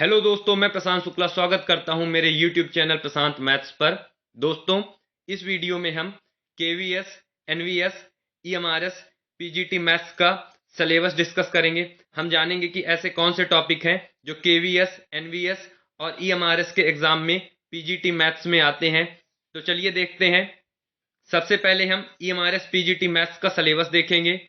Hello दोस्तों, मैं प्रशांत शुक्ला स्वागत करता हूं मेरे यूट्यूब चैनल प्रशांत मैथ्स पर। दोस्तों, इस वीडियो में हम KVS, NVS, EMRS, PGT maths का सिलेबस डिस्कस करेंगे। हम जानेंगे कि ऐसे कौन से टॉपिक हैं जो केवीएस, एनवीएस और ईएमआरएस के एग्जाम में पीजीटी मैथ्स में आते हैं। तो चलिए देखते हैं। सबसे पहले हम ईएमआरएस पीजीटी मैथ्स का सिलेबस देखेंगे।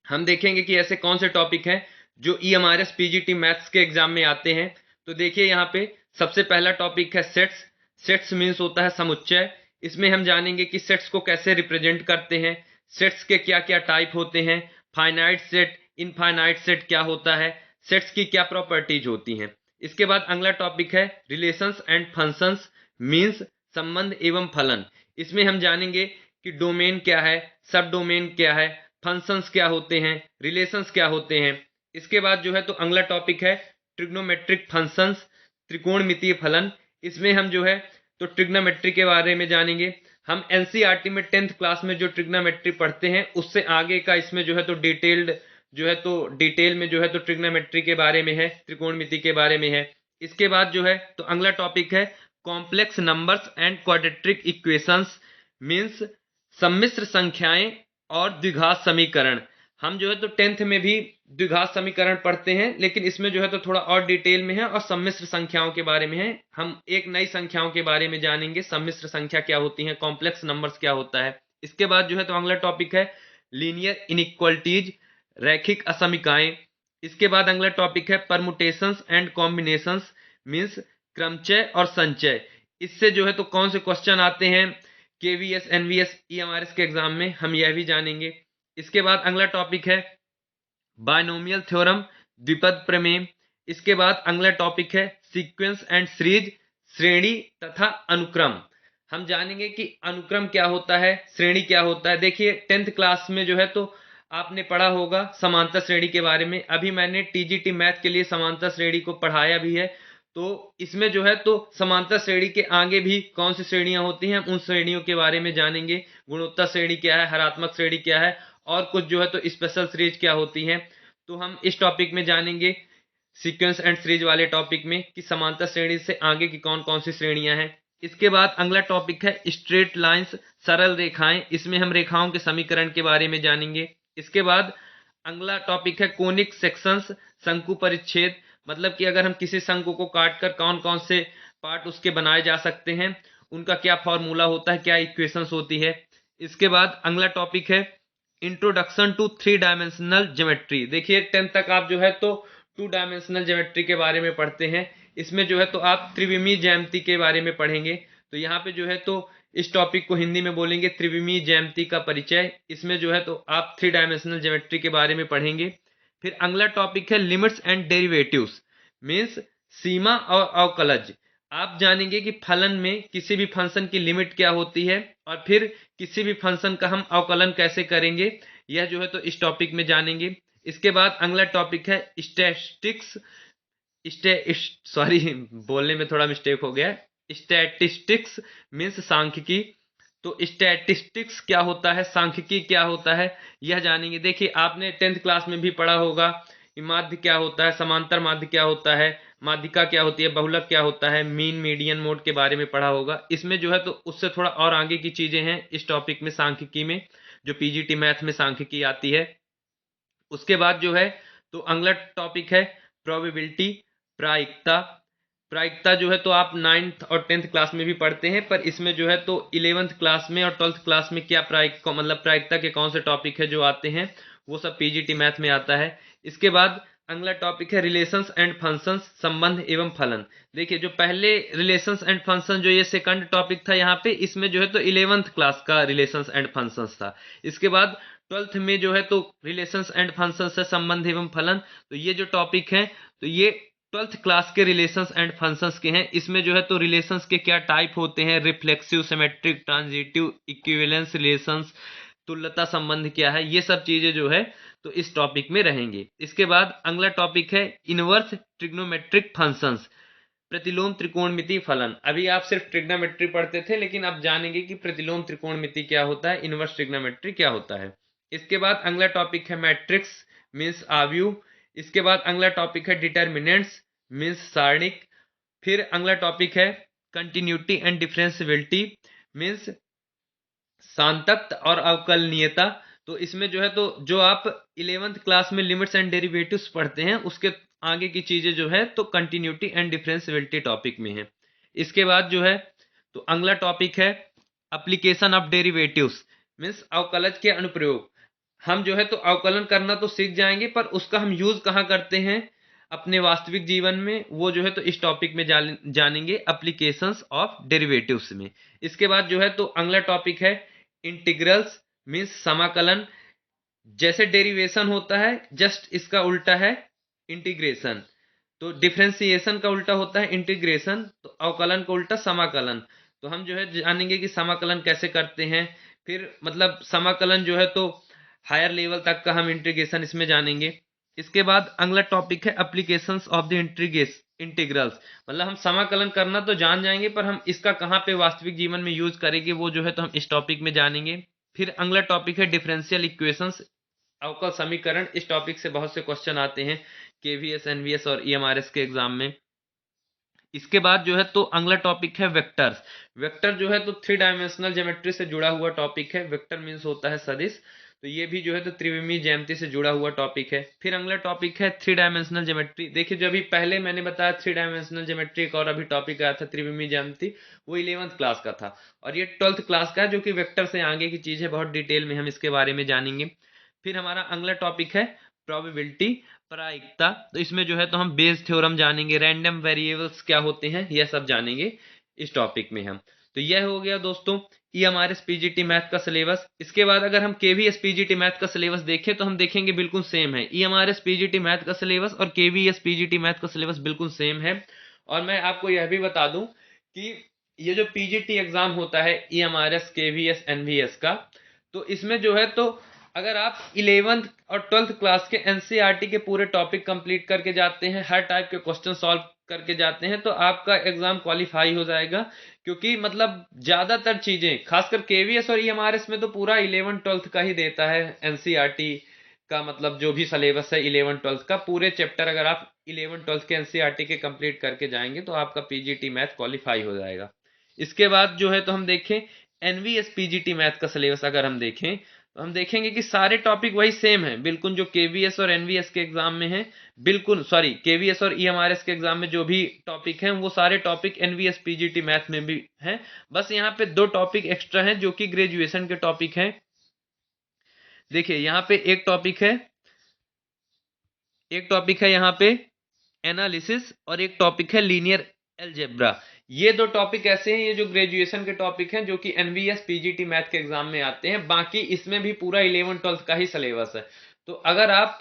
हम देखेंगे कि ऐसे कौन से टॉपिक हैं जो ईएमआरएस पीजीटी मैथ्स के एग्जाम में आते हैं। तो देखिए यहाँ पे सबसे पहला टॉपिक है सेट्स। सेट्स मीन्स होता है समुच्चय। इसमें हम जानेंगे कि सेट्स को कैसे रिप्रेजेंट करते हैं, सेट्स के क्या क्या टाइप होते हैं, फाइनाइट सेट, इनफाइनाइट सेट क्या होता है, सेट्स की क्या प्रॉपर्टीज होती हैं। इसके बाद अगला टॉपिक है रिलेशंस एंड फंक्शंस मीन्स संबंध एवं फलन। इसमें हम जानेंगे कि डोमेन क्या है, सब डोमेन क्या है, फंक्शंस क्या होते हैं, रिलेशंस क्या होते हैं। इसके बाद जो है तो अगला टॉपिक है ट्रिग्नोमेट्रिक फंक्शंस, त्रिकोणमितीय फलन। इसमें हम जो है तो ट्रिग्नोमेट्री के बारे में जानेंगे। हम एनसीईआरटी में 10th क्लास में जो ट्रिग्नोमेट्री पढ़ते हैं उससे आगे का इसमें जो है तो डिटेल में जो है तो ट्रिग्नोमेट्री के बारे में है, त्रिकोणमिति के बारे में है। इसके बाद जो है तो अगला टॉपिक है complex numbers and quadratic equations means सम्मिश्र संख्याएं और द्विघात समीकरण। हम जो है तो 10th में भी द्विघात समीकरण पढ़ते हैं, लेकिन इसमें जो है तो थोड़ा और डिटेल में है और सम्मिश्र संख्याओं के बारे में है। हम एक नई संख्याओं के बारे में जानेंगे, सम्मिश्र संख्या क्या होती है, कॉम्प्लेक्स नंबर्स क्या होता है। इसके बाद जो है तो अगला टॉपिक है लीनियर इनइक्वालिटीज, रैखिक असमीकाएं। इसके बाद अगला टॉपिक है परमुटेशंस एंड कॉम्बिनेशंस मीन्स क्रमचय और संचय। इससे जो है तो कौन से क्वेश्चन आते हैं केवीएस, एनवीएस, ईएमआरएस के एग्जाम में, हम यह भी जानेंगे। इसके बाद अगला टॉपिक है बायनोमियल थ्योरम, द्विपद प्रमेय। इसके बाद अगला टॉपिक है सीक्वेंस एंड सीरीज, श्रेणी तथा अनुक्रम। हम जानेंगे कि अनुक्रम क्या होता है, श्रेणी क्या होता है। देखिए 10th क्लास में जो है तो आपने पढ़ा होगा समांतर श्रेणी के बारे में। अभी मैंने टीजीटी मैथ के लिए समांतर श्रेणी को पढ़ाया भी है। तो इसमें जो है तो समांतर श्रेणी के आगे भी कौन सी श्रेणियां होती हैं, उन श्रेणियों के बारे में जानेंगे। गुणोत्तर श्रेणी क्या है, हरात्मक श्रेणी क्या है, और कुछ जो है तो स्पेशल सीरीज क्या होती हैं। तो हम इस टॉपिक में जानेंगे सीक्वेंस एंड सीरीज वाले टॉपिक में कि समांतर श्रेणी से आगे की कौन कौन सी श्रेणियां हैं। इसके बाद अगला टॉपिक है स्ट्रेट लाइंस, सरल रेखाएं। इसमें हम रेखाओं के समीकरण के बारे में जानेंगे। इसके बाद अगला टॉपिक है कोनिक सेक्शंस, शंकु परिच्छेद। मतलब कि अगर हम किसी शंकु को काट कर कौन कौन से पार्ट उसके बनाए जा सकते हैं, उनका क्या फॉर्मूला होता है, क्या इक्वेशंस होती है। इसके बाद अगला टॉपिक है introduction to three dimensional geometry. देखिए 10th तक आप जो है तो 2 डायमेंशनल ज्योमेट्री के बारे में पढ़ते हैं। इसमें जो है तो आप त्रिविमीय ज्यामिति के बारे में पढ़ेंगे। तो यहाँ पे जो है तो इस टॉपिक को हिंदी में बोलेंगे त्रिविमीय ज्यामिति का परिचय। इसमें जो है तो आप 3 डायमेंशनल ज्योमेट्री के बारे में पढ़ेंगे। फिर अगला टॉपिक है लिमिट्स एंड डेरिवेटिव्स मीन्स सीमा और अवकलज। आप जानेंगे कि फलन में किसी भी फंक्शन की लिमिट क्या होती है और फिर किसी भी फंक्शन का हम अवकलन कैसे करेंगे, यह जो है तो इस टॉपिक में जानेंगे। इसके बाद अगला टॉपिक है स्टैटिस्टिक्स, सॉरी बोलने में थोड़ा मिस्टेक हो गया, स्टैटिस्टिक्स मीन्स सांख्यिकी। तो स्टैटिस्टिक्स क्या होता है, सांख्यिकी क्या होता है, यह जानेंगे। देखिए आपने 10th क्लास में भी पढ़ा होगा माध्य क्या होता है, समांतर माध्य क्या होता है, माध्यिका क्या होती है, बहुलक क्या होता है, मीन मीडियन मोड के बारे में पढ़ा होगा। इसमें जो है तो उससे थोड़ा और आगे की चीजें हैं इस टॉपिक में, सांख्यिकी में, जो पीजीटी मैथ में सांख्यिकी आती है। उसके बाद जो है तो अगला टॉपिक है प्रोबेबिलिटी, प्रायिकता। प्रायिकता जो है तो आप 9th और 10th क्लास में भी पढ़ते हैं, पर इसमें जो है तो 11th क्लास में और 12th क्लास में क्या प्रायिकता के कौन से टॉपिक है जो आते हैं, वो सब पीजीटी मैथ में आता है। इसके बाद अगला टॉपिक है रिलेशंस एंड फंक्शंस, संबंध एवं फलन। देखिए जो पहले रिलेशंस एंड फंक्शन, जो ये सेकंड टॉपिक था यहाँ पे, इसमें जो है तो 11th क्लास का रिलेशंस एंड फंक्शंस था। इसके बाद 12th में जो है तो रिलेशंस एंड फंक्शंस है, संबंध एवं फलन। तो ये जो टॉपिक है तो ये 12th क्लास के रिलेशंस एंड फंक्शंस के हैं। इसमें जो है तो रिलेशंस के क्या टाइप होते हैं, reflexive, symmetric, transitive, equivalence relations, तुल्यता संबंध क्या है, ये सब चीजें जो है तो इस टॉपिक में रहेंगे। इसके बाद अगला टॉपिक है इनवर्स ट्रिग्नोमेट्रिक फंक्शंस, प्रतिलोम त्रिकोणमिति फलन। अभी आप सिर्फ ट्रिग्नोमेट्री पढ़ते थे, लेकिन अब जानेंगे कि प्रतिलोम त्रिकोणमिति क्या होता है, इनवर्स ट्रिग्नोमेट्री क्या होता है। इसके बाद अगला टॉपिक है मैट्रिक्स मीन्स आव्यूह। इसके बाद अगला टॉपिक है डिटर्मिनेंट्स मीन्स सारणिक। फिर अगला टॉपिक है कंटिन्यूटी एंड डिफरेंशिएबिलिटी, मीन्स सांतत्त और अवकलनीयता। तो इसमें जो है तो जो आप 11th क्लास में लिमिट्स एंड डेरिवेटिव्स पढ़ते हैं उसके आगे की चीजें जो है तो कंटिन्यूटी एंड डिफरेंशिएबिलिटी टॉपिक में है। इसके बाद जो है तो अगला टॉपिक है एप्लीकेशन ऑफ डेरिवेटिव्स, मीन्स अवकलज के अनुप्रयोग। हम जो है तो अवकलन करना तो सीख जाएंगे पर उसका हम यूज कहाँ करते हैं अपने वास्तविक जीवन में, वो जो है तो इस टॉपिक में जानेंगे एप्लीकेशंस ऑफ डेरिवेटिव्स में। इसके बाद जो है तो अगला टॉपिक है इंटीग्रल्स, मीन्स समाकलन। जैसे डेरिवेशन होता है जस्ट इसका उल्टा है इंटीग्रेशन। तो डिफरेंशिएशन का उल्टा होता है इंटीग्रेशन, तो अवकलन का उल्टा समाकलन। तो हम जो है जानेंगे कि समाकलन कैसे करते हैं। फिर मतलब समाकलन जो है तो हायर लेवल तक का हम इंटीग्रेशन इसमें जानेंगे। इसके बाद अगला टॉपिक है एप्लीकेशंस ऑफ द इंटीग्रल्स। मतलब हम समाकलन करना तो जान जाएंगे पर हम इसका कहाँ पे वास्तविक जीवन में यूज करेंगे वो जो है तो हम इस टॉपिक में जानेंगे। फिर अगला टॉपिक है डिफरेंशियल इक्वेशंस, अवकल समीकरण। इस टॉपिक से बहुत से क्वेश्चन आते हैं केवीएस, एनवीएस और ईएमआरएस के एग्जाम में। इसके बाद जो है तो अगला टॉपिक है वेक्टर्स। वेक्टर जो है तो 3 डायमेंशनल ज्योमेट्री से जुड़ा हुआ टॉपिक है। वेक्टर मीन्स होता है सदिश, तो ये भी जो है तो त्रिविमीय ज्यामिति से जुड़ा हुआ टॉपिक है। फिर अगला टॉपिक है 3 डायमेंशनल ज्योमेट्री। देखिए जो अभी पहले मैंने बताया 3 डायमेंशनल ज्योमेट्री, एक और अभी टॉपिक आया था त्रिविमीय ज्यामिति, वो 11th क्लास का था और ये 12th क्लास का है जो कि वेक्टर से आगे की चीज है। बहुत डिटेल में हम इसके बारे में जानेंगे। फिर हमारा अगला टॉपिक है प्रोबेबिलिटी, प्रायिकता। तो इसमें जो है तो हम बेस थ्योरम जानेंगे, रैंडम वेरिएबल्स क्या होते हैं यह सब जानेंगे इस टॉपिक में हम। तो यह हो गया दोस्तों ईएमआरएस पीजीटी मैथ का सिलेबस। इसके बाद अगर हम केवीएस पीजीटी मैथ का सिलेबस देखें तो हम देखेंगे बिल्कुल सेम है। ईएमआरएस पीजीटी मैथ का सिलेबस और केवीएस पीजीटी मैथ का सिलेबस बिल्कुल सेम है। और मैं आपको यह भी बता दूं कि ये जो पीजीटी एग्जाम होता है ईएमआरएस, केवीएस, एनवीएस का, तो इसमें जो है तो अगर आप 11th और 12th क्लास के एनसीईआरटी के पूरे टॉपिक कंप्लीट करके जाते हैं, हर टाइप के क्वेश्चन सॉल्व करके जाते हैं, तो आपका एग्जाम क्वालिफाई हो जाएगा। क्योंकि मतलब ज्यादातर चीजें खासकर केवीएस और ईएमआरएस में तो पूरा 11 12th का ही देता है एनसीईआरटी का। मतलब जो भी सिलेबस है 11 12th का पूरे चैप्टर अगर आप 11 12th के एनसीईआरटी के कंप्लीट करके जाएंगे तो आपका पीजीटी मैथ क्वालिफाई हो जाएगा। इसके बाद जो है तो हम देखें एनवीएस पीजीटी मैथ का सिलेबस अगर हम देखें तो हम देखेंगे कि सारे टॉपिक वही सेम है बिल्कुल जो केवीएस और एनवीएस के एग्जाम में है। बिल्कुल सॉरी, केवीएस और ईएमआरएस के एग्जाम में जो भी टॉपिक हैं वो सारे टॉपिक एनवीएस पीजीटी मैथ में भी हैं। बस यहाँ पे 2 टॉपिक एक्स्ट्रा हैं जो कि ग्रेजुएशन के टॉपिक हैं। देखिए यहाँ पे एक टॉपिक है यहाँ पे एनालिसिस और एक टॉपिक है लीनियर अलजेब्रा। ये 2 टॉपिक ऐसे हैं, ये जो ग्रेजुएशन के टॉपिक हैं जो कि एनवीएस पीजीटी मैथ के एग्जाम में आते हैं। बाकी इसमें भी पूरा 11 12th का ही सिलेबस है। तो अगर आप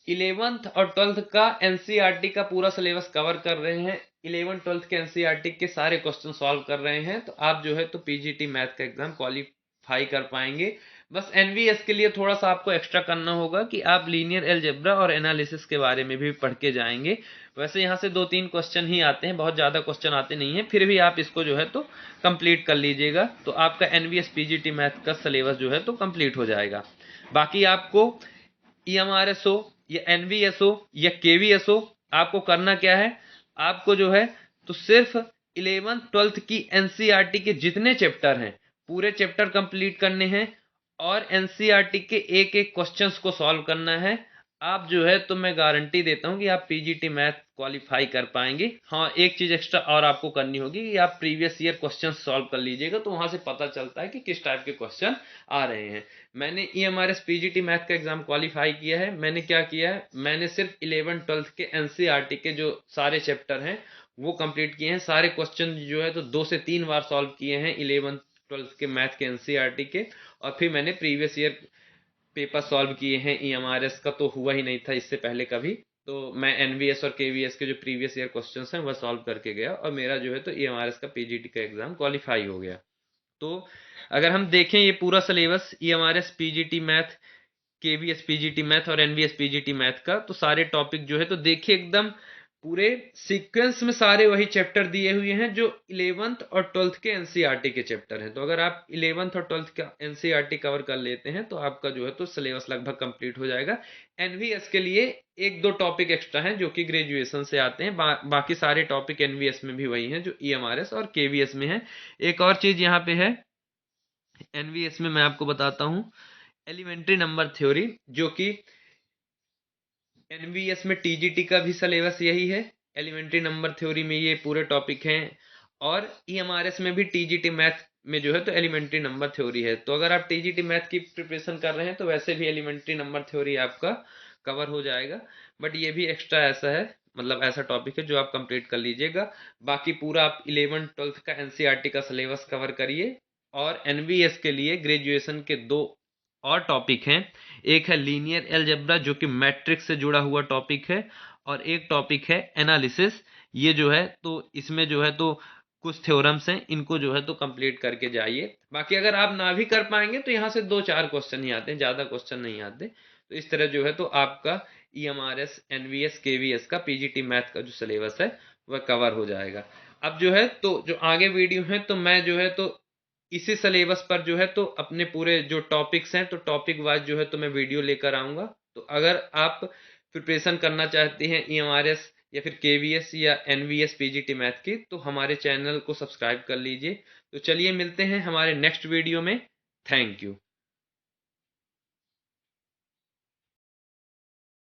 11th और 12th का एनसीईआरटी का पूरा सिलेबस कवर कर रहे हैं, 11 12th के एनसीईआरटी के सारे क्वेश्चन सॉल्व कर रहे हैं, तो आप जो है तो पीजीटी मैथ का एग्जाम क्वालिफाई कर पाएंगे। बस एनवीएस के लिए थोड़ा सा आपको एक्स्ट्रा करना होगा कि आप लीनियर अलजेब्रा और एनालिसिस के बारे में भी पढ़ के जाएंगे। वैसे यहाँ से 2-3 क्वेश्चन ही आते हैं, बहुत ज़्यादा क्वेश्चन आते नहीं हैं, फिर भी आप इसको जो है तो कंप्लीट कर लीजिएगा तो आपका एनवीएस पीजीटी मैथ का सिलेबस जो है तो कंप्लीट हो जाएगा। बाकी आपको ईएमआरएस हो या एनवीएस हो या केवीएस हो, आपको करना क्या है, आपको जो है तो सिर्फ 11th 12th की एनसीईआरटी के जितने चैप्टर हैं पूरे चैप्टर कंप्लीट करने हैं और एनसीईआरटी के एक एक क्वेश्चंस को सॉल्व करना है। आप जो है तो मैं गारंटी देता हूं कि आप पीजीटी मैथ क्वालिफाई कर पाएंगे। हाँ, एक चीज एक्स्ट्रा और आपको करनी होगी कि आप प्रीवियस ईयर क्वेश्चन सॉल्व कर लीजिएगा तो वहां से पता चलता है कि किस टाइप के क्वेश्चन आ रहे हैं। मैंने ईएमआरएस पीजीटी मैथ का एग्जाम क्वालिफाई किया है। मैंने क्या किया है, मैंने सिर्फ 11 12th के एनसीईआरटी के जो सारे चैप्टर हैं वो कंप्लीट किए हैं। सारे क्वेश्चन जो है तो 2 से 3 बार सॉल्व किए हैं 11 12th के मैथ के एनसीईआरटी के। और फिर मैंने प्रीवियस ईयर पेपर सॉल्व किए हैं। ईएमआरएस का तो हुआ ही नहीं था इससे पहले कभी, तो मैं एनवीएस और केवीएस के जो प्रीवियस ईयर क्वेश्चंस हैं वह सॉल्व करके गया और मेरा जो है तो ईएमआरएस का पीजीटी का एग्जाम क्वालिफाई हो गया। तो अगर हम देखें ये पूरा syllabus EMRS PGT math, KVS PGT math और एनवीएस पीजीटी मैथ का, तो सारे टॉपिक जो है तो देखिए एकदम पूरे सीक्वेंस में सारे वही चैप्टर दिए हुए हैं जो 11th और 12th के एनसीईआरटी के चैप्टर हैं। तो अगर आप 11th और 12th का एनसीईआरटी कवर कर लेते हैं तो आपका जो है तो सिलेबस लगभग कंप्लीट हो जाएगा। एनवीएस के लिए एक दो टॉपिक एक्स्ट्रा हैं जो कि ग्रेजुएशन से आते हैं। बाकी सारे टॉपिक एनवीएस में भी वही हैं जो ईएमआरएस और केवीएस में है। एक और चीज यहाँ पे है एनवीएस में, मैं आपको बताता हूँ, एलिमेंट्री नंबर थ्योरी, जो कि एनवीएस में टीजीटी का भी सिलेबस यही है। एलिमेंट्री नंबर थ्योरी में ये पूरे टॉपिक हैं और ईएमआरएस में भी टीजीटी मैथ में जो है तो एलिमेंट्री नंबर थ्योरी है। तो अगर आप टीजीटी मैथ की प्रिपरेशन कर रहे हैं तो वैसे भी एलिमेंट्री नंबर थ्योरी आपका कवर हो जाएगा। बट ये भी एक्स्ट्रा ऐसा है, मतलब ऐसा टॉपिक है जो आप कंप्लीट कर लीजिएगा। बाकी पूरा आप 11th-12th का एनसीईआरटी का सिलेबस कवर करिए। और एनवीएस के लिए ग्रेजुएशन के दो और टॉपिक हैं। एक है लीनियर अलजेब्रा जो कि मैट्रिक्स से जुड़ा हुआ टॉपिक है, और एक टॉपिक है एनालिसिस। ये जो है तो इसमें जो है तो कुछ थ्योरम्स हैं, इनको जो है तो कंप्लीट करके जाइए। बाकी अगर आप ना भी कर पाएंगे तो यहाँ से 2-4 क्वेश्चन ही आते हैं, ज़्यादा क्वेश्चन नहीं आते। तो इस तरह जो है तो आपका ईएमआरएस, एनवीएस, केवीएस का पीजीटी मैथ का जो सिलेबस है वह कवर हो जाएगा। अब जो है तो जो आगे वीडियो है तो मैं जो है तो इसी सिलेबस पर जो है तो अपने पूरे जो टॉपिक्स हैं तो टॉपिक वाइज जो है तो मैं वीडियो लेकर आऊंगा। तो अगर आप प्रिपरेशन करना चाहते हैं ईएमआरएस या फिर केवीएस या एनवीएस पीजीटी मैथ की, तो हमारे चैनल को सब्सक्राइब कर लीजिए। तो चलिए मिलते हैं हमारे नेक्स्ट वीडियो में। Thank you.